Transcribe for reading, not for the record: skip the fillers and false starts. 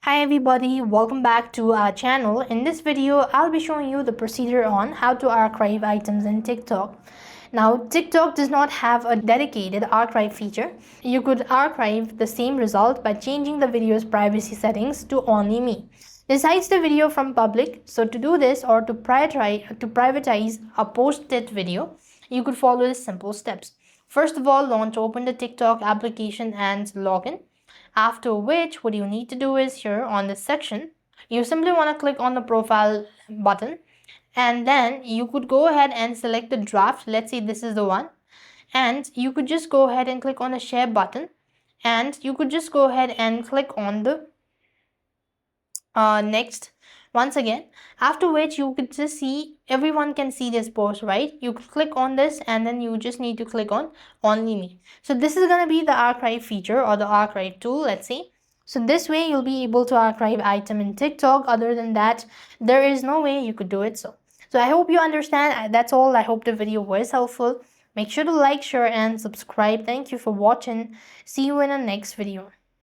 Hi everybody, welcome back to our channel. In this video, I'll be showing you the procedure on how to archive items in TikTok. Now, TikTok does not have a dedicated archive feature. You could archive the same result by changing the video's privacy settings to only me. This hides the video from public. So to do this or to privatize a posted video, you could follow the simple steps. First of all, open the TikTok application and login. After which, what you need to do is here on this section, you simply want to click on the profile button, and then you could go ahead and select the draft. Let's say this is the one, and you could just go ahead and click on the share button, and you could just go ahead and click on the next once again, after which you could just see everyone can see this post, right? You click on this and then you just need to click on only me. So this is going to be the archive feature or the archive tool, let's say. So this way you'll be able to archive item in TikTok. Other than that, there is no way you could do it. So I hope you understand. That's all. I hope the video was helpful. Make sure to like, share and subscribe. Thank you for watching. See you in the next video.